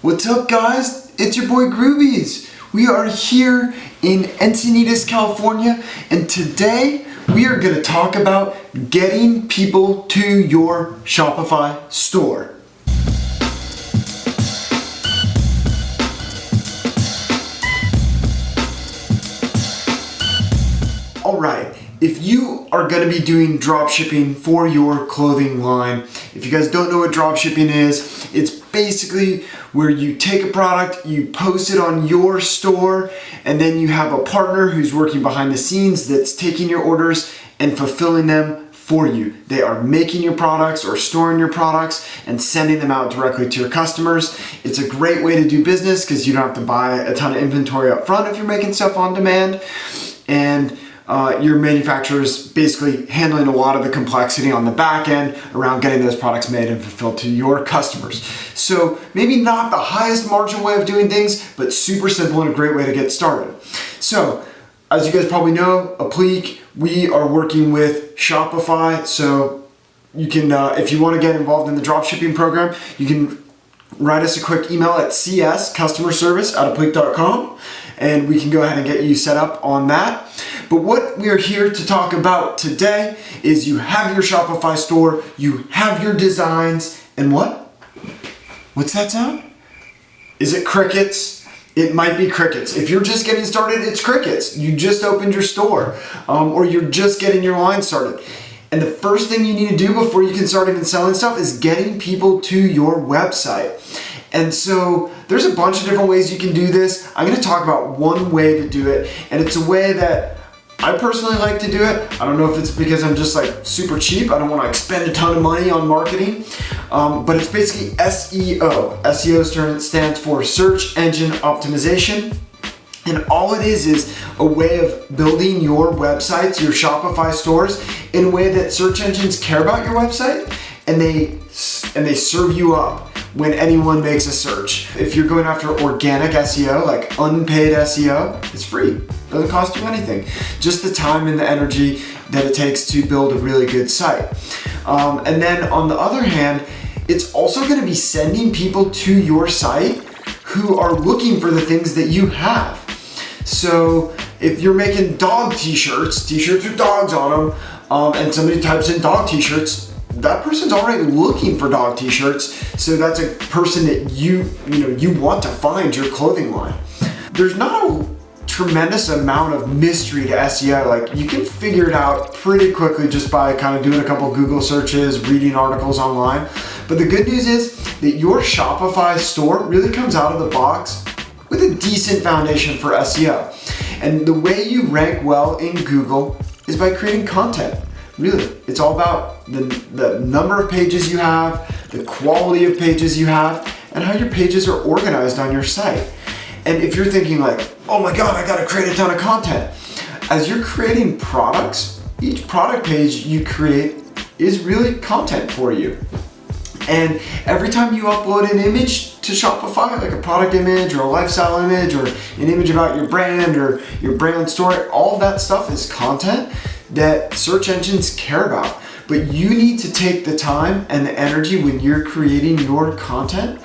What's up, guys? It's your boy Groovies. We are here in Encinitas, California, and today we are going to talk about getting people to your Shopify store. Alright, if you are going to be doing drop shipping for your clothing line, if you guys don't know what drop shipping is, it's basically where you take a product, you post it on your store, and then you have a partner who's working behind the scenes that's taking your orders and fulfilling them for you. They are making your products or storing your products and sending them out directly to your customers. It's a great way to do business because you don't have to buy a ton of inventory up front if you're making stuff on demand. And your manufacturer's basically handling a lot of the complexity on the back end around getting those products made and fulfilled to your customers. So maybe not the highest margin way of doing things, but super simple and a great way to get started. So as you guys probably know, Applique, we are working with Shopify. So you can, if you want to get involved in the dropshipping program, you can write us a quick email at cs@applique.com and we can go ahead and get you set up on that. But what we are here to talk about today is you have your Shopify store, you have your designs, and what? What's that sound? Is it crickets? It might be crickets. If you're just getting started, it's crickets. You just opened your store, or you're just getting your line started. And the first thing you need to do before you can start even selling stuff is getting people to your website. And so there's a bunch of different ways you can do this. I'm gonna talk about one way to do it, and it's a way that I personally like to do it. I don't know if it's because I'm just like super cheap. I don't want to expend a ton of money on marketing, but it's basically SEO. SEO stands for Search Engine Optimization. And all it is a way of building your websites, your Shopify stores, in a way that search engines care about your website and they serve you up when anyone makes a search. If you're going after organic SEO, like unpaid SEO, it's free. Doesn't cost you anything. Just the time and the energy that it takes to build a really good site. And then on the other hand, it's also going to be sending people to your site who are looking for the things that you have. So if you're making dog t-shirts with dogs on them, and somebody types in dog t-shirts, that person's already looking for dog t-shirts, so that's a person that you want to find your clothing line. There's not a tremendous amount of mystery to SEO. Like, you can figure it out pretty quickly just by kind of doing a couple Google searches, reading articles online. But the good news is that your Shopify store really comes out of the box with a decent foundation for SEO. And the way you rank well in Google is by creating content. Really, it's all about the number of pages you have, the quality of pages you have, and how your pages are organized on your site. And if you're thinking like, oh my God, I gotta create a ton of content. As you're creating products, each product page you create is really content for you. And every time you upload an image to Shopify, like a product image or a lifestyle image or an image about your brand or your brand story, all of that stuff is content that search engines care about. But you need to take the time and the energy when you're creating your content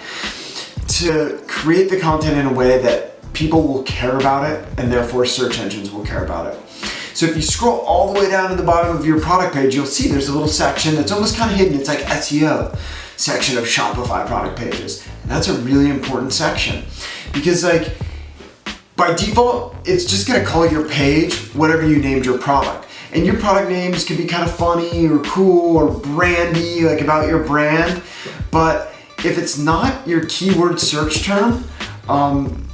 to create the content in a way that people will care about it and therefore search engines will care about it. So if you scroll all the way down to the bottom of your product page, you'll see there's a little section that's almost kind of hidden. It's like SEO section of Shopify product pages. And that's a really important section because like by default, it's just gonna call your page whatever you named your product. And your product names could be kind of funny or cool or brandy, like about your brand. But if it's not your keyword search term,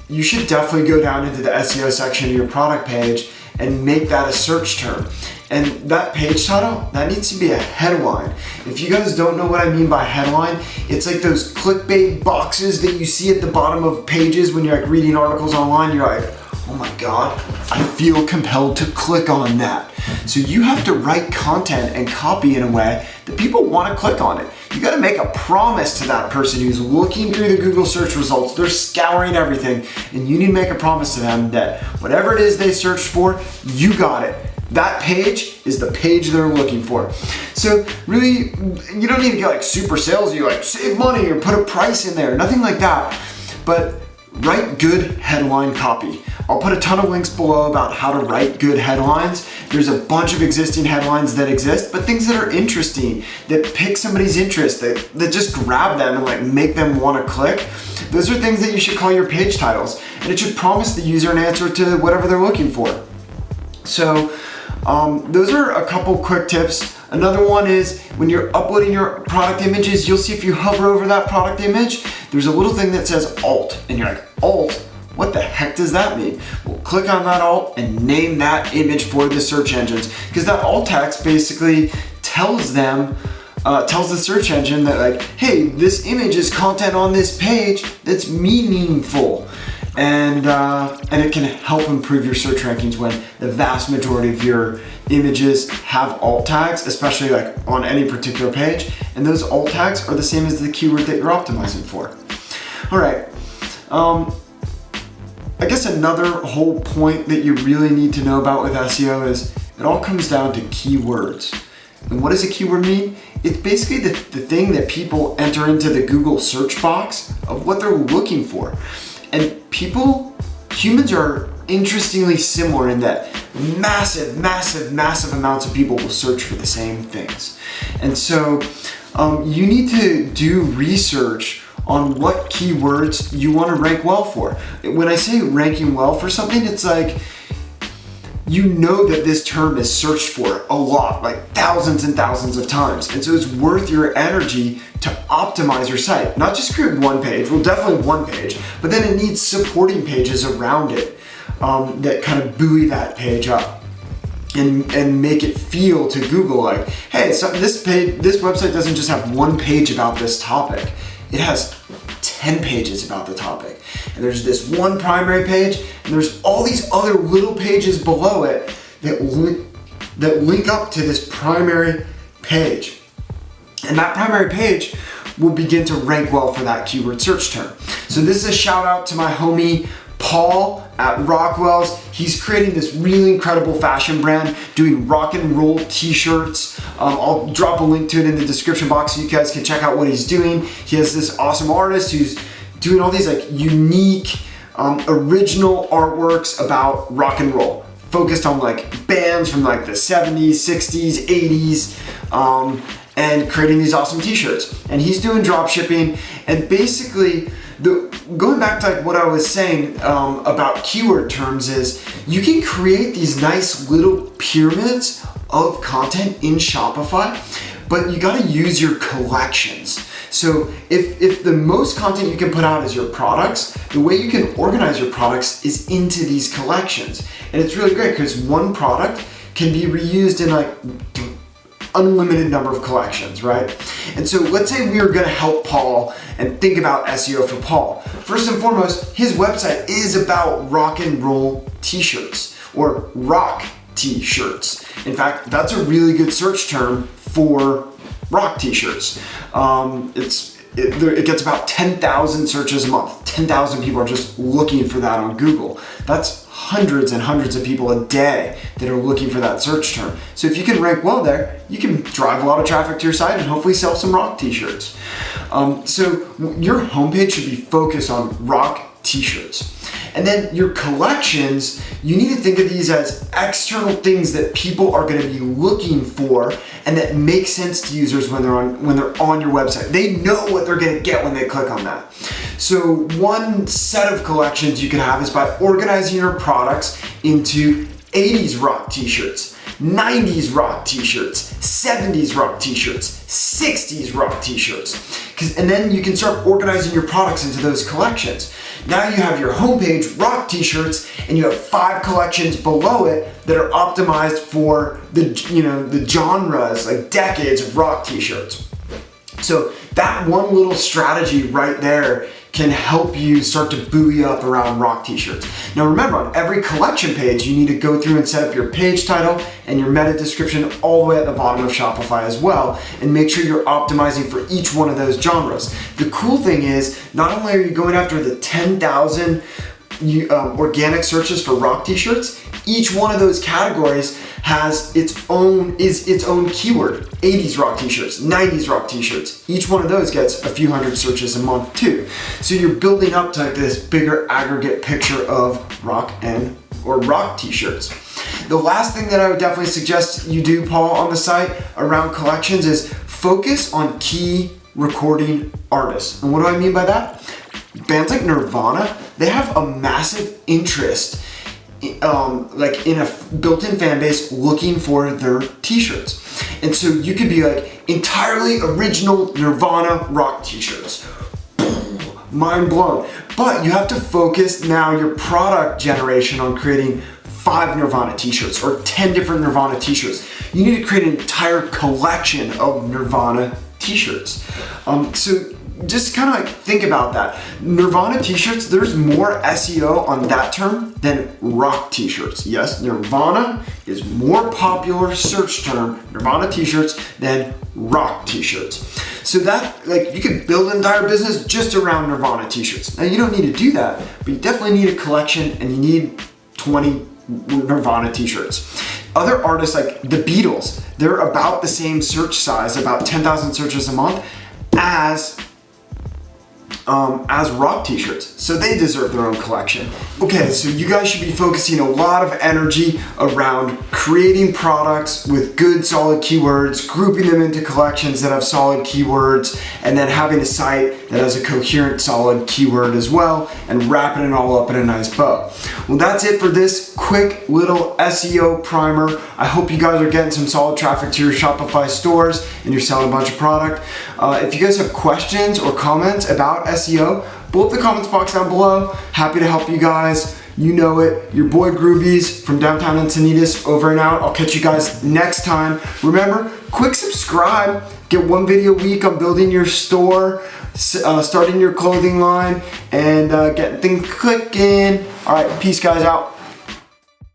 you should definitely go down into the SEO section of your product page and make that a search term. And that page title, that needs to be a headline. If you guys don't know what I mean by headline, it's like those clickbait boxes that you see at the bottom of pages when you're like reading articles online. You're like, oh my God, I feel compelled to click on that. So you have to write content and copy in a way that people want to click on it. You got to make a promise to that person who's looking through the Google search results. They're scouring everything, and you need to make a promise to them that whatever it is they searched for, you got it. That page is the page they're looking for. So really, you don't need to get like super salesy, like save money or put a price in there, nothing like that. but write good headline copy. I'll put a ton of links below about how to write good headlines. There's a bunch of existing headlines that exist, but things that are interesting, that pick somebody's interest, that just grab them and like make them want to click. Those are things that you should call your page titles, and it should promise the user an answer to whatever they're looking for. So those are a couple quick tips. Another one is when you're uploading your product images, you'll see if you hover over that product image, there's a little thing that says alt, and you're like, alt? What the heck does that mean? Well, click on that alt and name that image for the search engines, because that alt text basically tells them, tells the search engine that like, hey, this image is content on this page that's meaningful. And it can help improve your search rankings when the vast majority of your images have alt tags, especially like on any particular page. And those alt tags are the same as the keyword that you're optimizing for. All right. I guess another whole point that you really need to know about with SEO is it all comes down to keywords. And what does a keyword mean? It's basically the thing that people enter into the Google search box of what they're looking for. And humans are interestingly similar in that massive amounts of people will search for the same things. And so you need to do research on what keywords you want to rank well for. When I say ranking well for something, it's like, you know that this term is searched for a lot, like thousands and thousands of times. And so it's worth your energy to optimize your site. Not just create one page, well, definitely one page, but then it needs supporting pages around it that kind of buoy that page up and make it feel to Google like, hey, so this website doesn't just have one page about this topic. It has 10 pages about the topic. And there's this one primary page, and there's all these other little pages below it that link up to this primary page. And that primary page will begin to rank well for that keyword search term. So this is a shout out to my homie Paul at Rockwell's. He's creating this really incredible fashion brand doing rock and roll t-shirts. I'll drop a link to it in the description box so you guys can check out what he's doing. He has this awesome artist who's doing all these like unique, original artworks about rock and roll, focused on like bands from like the 70s, 60s, 80s, and creating these awesome t-shirts. And he's doing drop shipping, and basically going back to like what I was saying about keyword terms is you can create these nice little pyramids of content in Shopify, but you gotta use your collections. So if the most content you can put out is your products, the way you can organize your products is into these collections. And it's really great because one product can be reused in like unlimited number of collections, right? And so let's say we are gonna help Paul and think about SEO for Paul. First and foremost, his website is about rock and roll t-shirts or rock t-shirts. In fact, that's a really good search term for rock t-shirts. It gets about 10,000 searches a month. 10,000 people are just looking for that on Google. That's hundreds and hundreds of people a day that are looking for that search term. So if you can rank well there, you can drive a lot of traffic to your site and hopefully sell some rock t-shirts. So your homepage should be focused on rock t-shirts. And then your collections, you need to think of these as external things that people are going to be looking for and that make sense to users when they're on your website. They know what they're going to get when they click on that. So one set of collections you can have is by organizing your products into 80s rock t-shirts, 90s rock t-shirts, 70s rock t-shirts, 60s rock t-shirts. And then you can start organizing your products into those collections. Now you have your homepage, rock t-shirts, and you have 5 collections below it that are optimized for the genres, like decades of rock t-shirts. So that one little strategy right there can help you start to buoy up around rock t-shirts. Now remember, on every collection page, you need to go through and set up your page title and your meta description all the way at the bottom of Shopify as well, and make sure you're optimizing for each one of those genres. The cool thing is, not only are you going after the 10,000 organic searches for rock t-shirts, each one of those categories has its own keyword. 80s rock t-shirts, 90s rock t-shirts. Each one of those gets a few hundred searches a month too. So you're building up to this bigger aggregate picture of rock t-shirts. The last thing that I would definitely suggest you do, Paul, on the site around collections is focus on key recording artists. And what do I mean by that? Bands like Nirvana, they have a massive interest in a built-in fan base looking for their t-shirts. And so you could be like entirely original Nirvana rock t-shirts. Mind blown. But you have to focus now your product generation on creating 5 Nirvana t-shirts or 10 different Nirvana t-shirts. You need to create an entire collection of Nirvana t-shirts. So just kind of like think about that. Nirvana t-shirts, there's more SEO on that term than rock t-shirts. Yes, Nirvana is more popular search term, Nirvana t-shirts, than rock t-shirts. So that, like, you could build an entire business just around Nirvana t-shirts. Now you don't need to do that, but you definitely need a collection and you need 20 Nirvana t-shirts. Other artists like the Beatles, they're about the same search size, about 10,000 searches a month as rock t-shirts, so they deserve their own collection. Okay, so you guys should be focusing a lot of energy around creating products with good solid keywords, grouping them into collections that have solid keywords, and then having a site that has a coherent solid keyword as well, and wrapping it all up in a nice bow. Well, that's it for this quick little SEO primer. I hope you guys are getting some solid traffic to your Shopify stores and you're selling a bunch of product. If you guys have questions or comments about SEO, blow up the comments box down below. Happy to help you guys. You know it. Your boy Groovies from downtown Encinitas, over and out. I'll catch you guys next time. Remember, quick subscribe. Get 1 video a week on building your store, starting your clothing line, and getting things clicking. All right, peace guys, out.